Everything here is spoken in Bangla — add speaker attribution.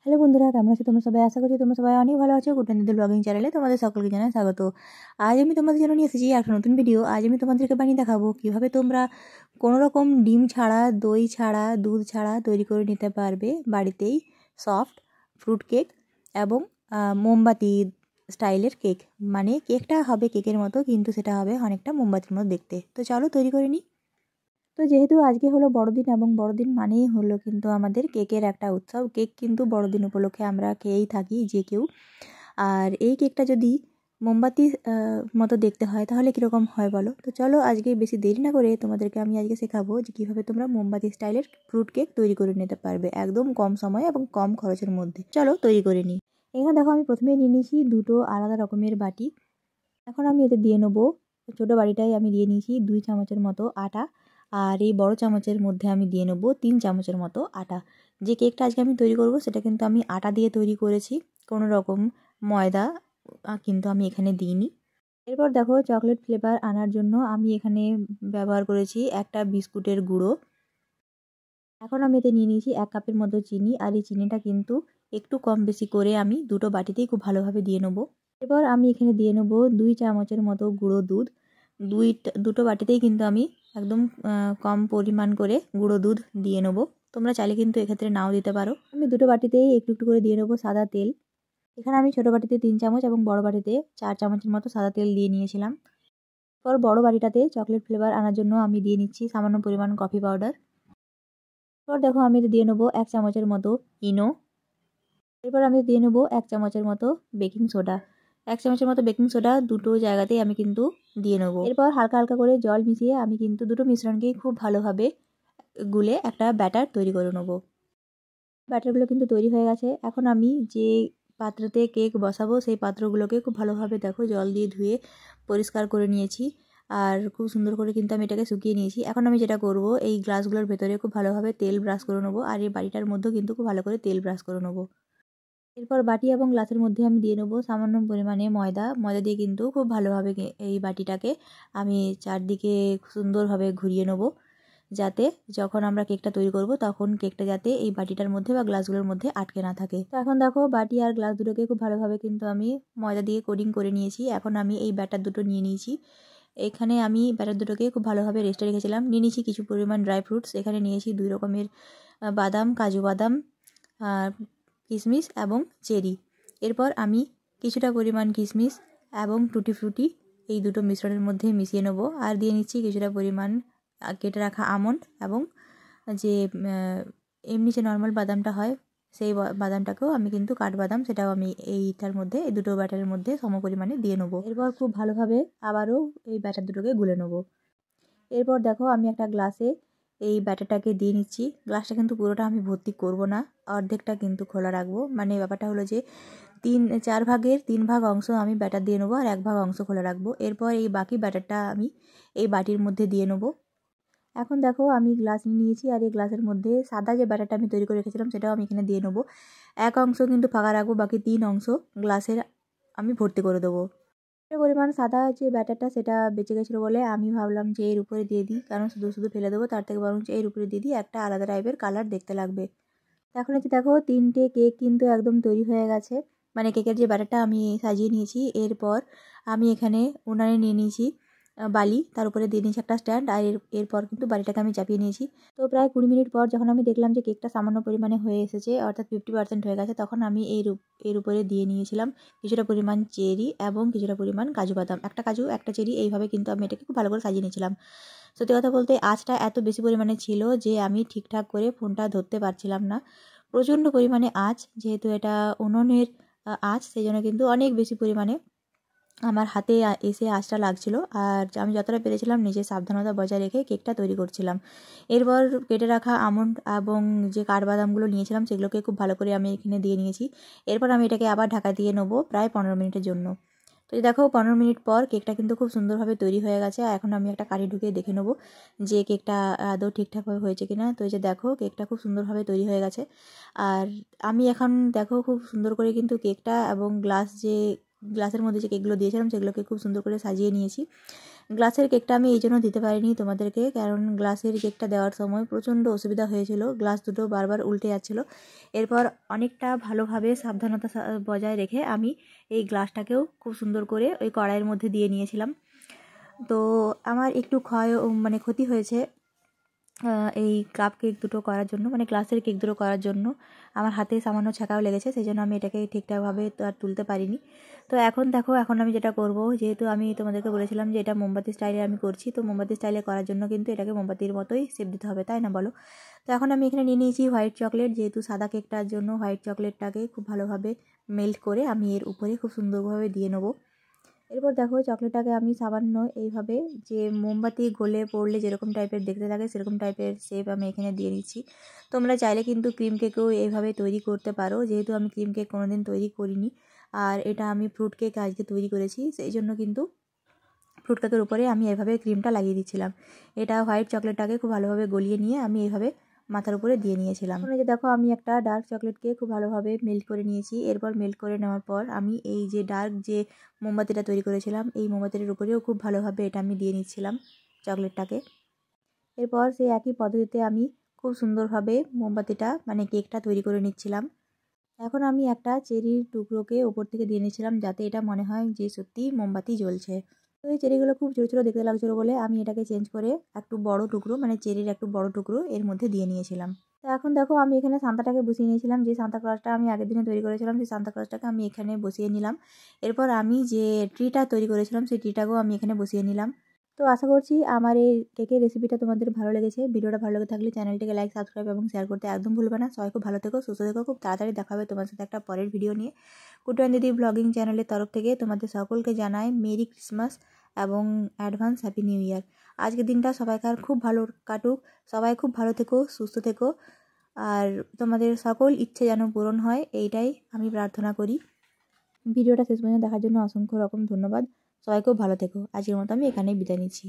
Speaker 1: হ্যালো বন্ধুরা, কেমন আছো তোমরা সবাই? আশা করছি তোমরা সবাই অনেক ভালো আছো। গুড দিদি ব্লগিং চ্যানেলে তোমাদের সকলকে জানাই স্বাগত। আজ আমি তোমাদের জন্য নিয়ে এসেছি একটা নতুন ভিডিও। আজ আমি তোমাদেরকে বানিয়ে দেখাবো কিভাবে তোমরা কোনো রকম ডিম ছাড়া, দই ছাড়া, দুধ ছাড়া তৈরি করে নিতে পারবে বাড়িতেই সফট ফ্রুট কেক এবং মোমবাতি স্টাইলের কেক। মানে কেকটা হবে কেকের মতো, কিন্তু সেটা হবে অনেকটা মোমবাতির মতো দেখতে। তো চলো তৈরি করে নিই। তো যেহেতু আজকে হলো বড়দিন এবং বড়দিন মানেই হলো কিন্তু আমাদের কেকের একটা উৎসব। কেক কিন্তু বড়দিন উপলক্ষে আমরা খেয়েই থাকি যে কেউ। আর এই কেকটা যদি মোমবাতি মতো দেখতে হয় তাহলে কীরকম হয় বলো? তো চলো আজকে বেশি দেরি না করে তোমাদেরকে আমি আজকে শেখাবো যে কীভাবে তোমরা মোমবাতি স্টাইলের ফ্রুট কেক তৈরি করে নিতে পারবে একদম কম সময় এবং কম খরচের মধ্যে। চলো তৈরি করে নিই। এখানে দেখো আমি প্রথমেই নিয়ে নিয়েছি দুটো আলাদা রকমের বাটি। এখন আমি এতে দিয়ে নেবো, ছোটো বাটিটাই আমি দিয়ে নিয়েছি 2 চামচের মতো আটা। আর এই বড় চামচের মধ্যে আমি দিয়ে নেবো 3 চামচের মতো আটা। যে কেকটা আজকে আমি তৈরি করব সেটা কিন্তু আমি আটা দিয়ে তৈরি করেছি, কোনো রকম ময়দা কিন্তু আমি এখানে দিইনি। এরপর দেখো চকলেট ফ্লেভার আনার জন্য আমি এখানে ব্যবহার করেছি একটা বিস্কুটের গুঁড়ো। এখন আমি এতে নিয়ে নিয়েছি 1 কাপের মতো চিনি। আর এই চিনিটা কিন্তু একটু কম বেশি করে আমি দুটো বাটিতেই খুব ভালোভাবে দিয়ে নেবো। এবার আমি এখানে দিয়ে নেবো 2 চামচের মতো গুঁড়ো দুধ। দুটো বাটিতেই কিন্তু আমি একদম কম পরিমাণ করে গুঁড়ো দুধ দিয়ে নেবো। তোমরা চাইলে কিন্তু এক্ষেত্রে নাও দিতে পারো। আমি দুটো বাটিতেই একটু একটু করে দিয়ে নেবো সাদা তেল। এখানে আমি ছোটো বাটিতে 3 চামচ এবং বড় বাটিতে 4 চামচের মতো সাদা তেল দিয়ে নিয়েছিলাম। এরপর বড় বাটিটাতে চকলেট ফ্লেভার আনার জন্য আমি দিয়ে নিচ্ছি সামান্য পরিমাণ কফি পাউডার। এরপর দেখো আমি দিয়ে নেবো 1 চামচের মতো ইনো। এরপর আমি দিয়ে নেবো 1 চামচের মতো বেকিং সোডা। 1 চামচের মতো বেকিং সোডা দুটো জায়গাতেই আমি কিন্তু দিয়ে নেবো। এরপর হালকা হালকা করে জল মিশিয়ে আমি কিন্তু দুটো মিশ্রণকেই খুব ভালোভাবে গুলে একটা ব্যাটার তৈরি করে নেবো। ব্যাটারগুলো কিন্তু তৈরি হয়ে গেছে। এখন আমি যে পাত্রতে কেক বসাবো সেই পাত্রগুলোকে খুব ভালোভাবে দেখো জল দিয়ে ধুয়ে পরিষ্কার করে নিয়েছি। আর খুব সুন্দর করে কিন্তু আমি এটাকে শুকিয়ে নিয়েছি। এখন আমি যেটা করব, এই গ্লাসগুলোর ভেতরে খুব ভালোভাবে তেল ব্রাশ করে নেবো। আর এই বাটিটার মধ্যেও কিন্তু খুব ভালো করে তেল ব্রাশ করে নেবো। এরপর বাটি এবং গ্লাসের মধ্যে আমি দিয়ে নেবো সামান্য পরিমাণে ময়দা। ময়দা দিয়ে কিন্তু খুব ভালোভাবে এই বাটিটাকে আমি চারদিকে সুন্দরভাবে ঘুরিয়ে নেবো, যাতে যখন আমরা কেকটা তৈরি করব তখন কেকটা যাতে এই বাটিটার মধ্যে বা গ্লাসগুলোর মধ্যে আটকে না থাকে। তো এখন দেখো বাটি আর গ্লাস দুটোকে খুব ভালোভাবে কিন্তু আমি ময়দা দিয়ে কোটিং করে নিয়েছি। এখন আমি এই ব্যাটার দুটো নিয়ে নিয়েছি। এখানে আমি ব্যাটার দুটোকে খুব ভালোভাবে রেস্টে রেখেছিলাম। নিয়ে নিয়েছি কিছু পরিমাণ ড্রাই ফ্রুটস। এখানে নিয়েছি 2 রকমের বাদাম, কাজু বাদাম, কিশমিশ এবং চেরি। এরপর আমি কিছুটা পরিমাণ কিশমিশ এবং টুটি ফ্রুটি এই দুটো মিশ্রণের মধ্যে মিশিয়ে নেব। আর দিয়ে নিচ্ছি কিছুটা পরিমাণ কেটে রাখা আমন্ড এবং যে এমনি যে নর্মাল বাদামটা হয় সেই বাদামটাকেও আমি কিন্তু কাঠবাদাম, সেটাও আমি এইটার মধ্যে এই দুটো ব্যাটারের মধ্যে সম পরিমাণে দিয়ে নেবো। এরপর খুব ভালোভাবে আবারও এই ব্যাটার দুটোকে গুলে নেবো। এরপর দেখো আমি একটা গ্লাসে এই ব্যাটারটাকে দিয়ে নিচ্ছি। গ্লাসটা কিন্তু পুরোটা আমি ভর্তি করব না, অর্ধেকটা কিন্তু খোলা রাখবো। মানে ব্যাপারটা হলো যে 4 ভাগের 3 ভাগ অংশ আমি ব্যাটার দিয়ে নেবো আর 1 ভাগ অংশ খোলা রাখবো। এরপর এই বাকি ব্যাটারটা আমি এই বাটির মধ্যে দিয়ে নেবো। এখন দেখো আমি গ্লাস নিয়ে নিয়েছি আর এই গ্লাসের মধ্যে সাদা যে ব্যাটারটা আমি তৈরি করে রেখেছিলাম সেটাও আমি এখানে দিয়ে নেবো। 1 অংশ কিন্তু ফাঁকা রাখবো, বাকি 3 অংশ গ্লাসের আমি ভর্তি করে দেবো। পরিমাণ সাদা যে ব্যাটারটা সেটা বেঁচে গেছিলো বলে আমি ভাবলাম যে এর উপরে দিয়ে দিই, কারণ শুধু শুধু ফেলে দেবো, তার থেকে বরং এর উপরে দিয়ে দিই, একটা আলাদা টাইপের কালার দেখতে লাগবে। এখন হচ্ছে দেখো 3টে কেক কিন্তু একদম তৈরি হয়ে গেছে। মানে কেকের যে ব্যাটারটা আমি সাজিয়ে নিয়েছি। এরপর আমি এখানে উনানে নিয়ে নিয়েছি বালি, তার উপরে দিয়ে নিয়েছি একটা স্ট্যান্ড। আর এরপর কিন্তু বালিটাকে আমি চাপিয়ে নিয়েছি। তো প্রায় 20 মিনিট পর যখন আমি দেখলাম যে কেকটা সামান্য পরিমাণে হয়ে এসেছে, অর্থাৎ 50% হয়ে গেছে, তখন আমি এর উপরে দিয়ে নিয়েছিলাম কিছুটা পরিমাণ চেরি এবং কিছুটা পরিমাণ কাজু বাদাম। একটা কাজু একটা চেরি, এইভাবে কিন্তু আমি এটাকে খুব ভালো করে সাজিয়ে নিয়েছিলাম। সত্যি কথা বলতে আঁচটা এত বেশি পরিমাণে ছিল যে আমি ঠিকঠাক করে ফোনটা ধরতে পারছিলাম না। প্রচণ্ড পরিমাণে আঁচ, যেহেতু এটা উনুনের আঁচ, সেই জন্য কিন্তু অনেক বেশি পরিমাণে আমার হাতে এসে আঁচটা লাগছিল। আর আমি যতটা পেরেছিলাম নিজের সাবধানতা বজায় রেখে কেকটা তৈরি করছিলাম। এরপর কেটে রাখা আমন্ড এবং যে কাঠবাদামগুলো নিয়েছিলাম সেগুলোকে খুব ভালো করে আমি এখানে দিয়ে নিয়েছি। এরপর আমি এটাকে আবার ঢাকা দিয়ে নেবো প্রায় 15 মিনিটের জন্য। তো দেখো 15 মিনিট পর কেকটা কিন্তু খুব সুন্দরভাবে তৈরি হয়ে গেছে। এখন আমি একটা কাঠি ঢুকিয়ে দেখে নেবো যে কেকটা আদৌ ঠিকঠাকভাবে হয়েছে কিনা। তো এই যে দেখো কেকটা খুব সুন্দরভাবে তৈরি হয়ে গেছে। আর আমি এখন দেখো খুব সুন্দর করে কিন্তু কেকটা এবং গ্লাসের মধ্যে যে কেকগুলো দিয়েছিলাম সেগুলোকে খুব সুন্দর করে সাজিয়ে নিয়েছি। গ্লাসের কেকটা আমি এই জন্য দিতে পারিনি তোমাদেরকে, কারণ গ্লাসের কেকটা দেওয়ার সময় প্রচণ্ড অসুবিধা হয়েছিল, গ্লাস দুটো বারবার উল্টে যাচ্ছিলো। এরপর অনেকটা ভালোভাবে সাবধানতা বজায় রেখে আমি এই গ্লাসটাকেও খুব সুন্দর করে ওই কড়াইয়ের মধ্যে দিয়ে নিয়েছিলাম। তো আমার একটু ক্ষতি হয়েছে এই কাপ কেক দুটো করার জন্য, মানে গ্লাসের কেক দুটো করার জন্য আমার হাতে সামান্য ছ্যাঁকাও লেগেছে, সেই জন্য আমি এটাকে ঠিকঠাকভাবে তো আর তুলতে পারিনি। তো এখন দেখো, এখন আমি যেটা করব, যেহেতু আমি তোমাদেরকে বলেছিলাম যে এটা মোমবাতি স্টাইলে আমি করছি, তো মোমবাতি স্টাইলে করার জন্য কিন্তু এটাকে মোমবাতির মতোই শেপ দিতে হবে, তাই না বলো? তো এখন আমি এখানে নিয়ে নিয়েছি হোয়াইট চকলেট, যেহেতু সাদা কেকটার জন্য হোয়াইট চকলেটটাকে খুব ভালোভাবে মেল্ট করে আমি এর উপরে খুব সুন্দরভাবে দিয়ে নেবো। এরপর দেখো চকলেটটাকে আমি সামান্য এইভাবে, যে মোমবাতি গলে পড়লে যেরকম টাইপের দেখতে থাকে সেরকম টাইপের শেপ আমি এখানে দিয়ে নিচ্ছি। তোমরা চাইলে কিন্তু ক্রিম কেকও এইভাবে তৈরি করতে পারো, যেহেতু আমি ক্রিম কেক কোনোদিন তৈরি করিনি আর এটা আমি ফ্রুট কেক আজকে তৈরি করেছি, সেই জন্য কিন্তু ফ্রুট কেকের উপরে আমি এভাবে ক্রিমটা লাগিয়ে দিচ্ছিলাম। এটা হোয়াইট চকলেটটাকে খুব ভালোভাবে গলিয়ে নিয়ে আমি এইভাবে মাথার উপরে দিয়ে নিয়েছিলাম। এখন যে দেখো, আমি একটা ডার্ক চকলেটকে খুব ভালোভাবে মেল্ট করে নিয়েছি। এরপর মেল্ট করে নেওয়ার পর আমি এই যে ডার্ক যে মোমবাতিটা তৈরি করেছিলাম, এই মোমবাতিটার উপরেও খুব ভালোভাবে এটা আমি দিয়ে নিচ্ছিলাম চকলেটটাকে। এরপর সেই একই পদ্ধতিতে আমি খুব সুন্দরভাবে মোমবাতিটা, মানে কেকটা তৈরি করে নিচ্ছিলাম। এখন আমি একটা চেরির টুকরোকে ওপর থেকে দিয়ে নিচ্ছিলাম, যাতে এটা মনে হয় যে সত্যিই মোমবাতি জ্বলছে। তো এই চেরিগুলো খুব ছোটো ছোটো দেখতে লাগছিলো বলে আমি এটাকে চেঞ্জ করে একটু বড় টুকরো, মানে চেরির একটু বড় টুকরো এর মধ্যে দিয়ে নিয়েছিলাম। তো এখন দেখো, আমি এখানে সান্তাটাকে বসিয়ে নিয়েছিলাম, যে সান্তা ক্লজটা আমি আগের দিনে তৈরি করেছিলাম সেই সান্তা ক্লজটাকে আমি এখানে বসিয়ে নিলাম। এরপর আমি যে ট্রিটা তৈরি করেছিলাম সেই ট্রিটাকেও আমি এখানে বসিয়ে নিলাম। তো আশা করছি আমার এই কেকের রেসিপিটা তোমাদের ভালো লেগেছে। ভিডিওটা ভালো লেগে থাকলে চ্যানেলটিকে লাইক, সাবস্ক্রাইব এবং শেয়ার করতে একদম ভুলবে না। সবাই খুব ভালো থেকো, সুস্থ থেকো। খুব তাড়াতাড়ি দেখা হবে তোমার সাথে একটা পরের ভিডিও নিয়ে। কুটুয়ান দিদি ব্লগিং চ্যানেলের তরফ থেকে তোমাদের সকলকে জানাই মেরি ক্রিসমাস এবং অ্যাডভান্স হ্যাপি নিউ ইয়ার। আজকের দিনটা সবাইকার খুব ভালো কাটুক, সবাই খুব ভালো থেকো, সুস্থ থেকো, আর তোমাদের সকল ইচ্ছে যেন পূরণ হয়, এইটাই আমি প্রার্থনা করি। ভিডিওটা শেষ পর্যন্ত দেখার জন্য অসংখ্য রকম ধন্যবাদ। সবাই খুব ভালো থেকো। আজকের মতো আমি এখানেই বিদায় নিচ্ছি।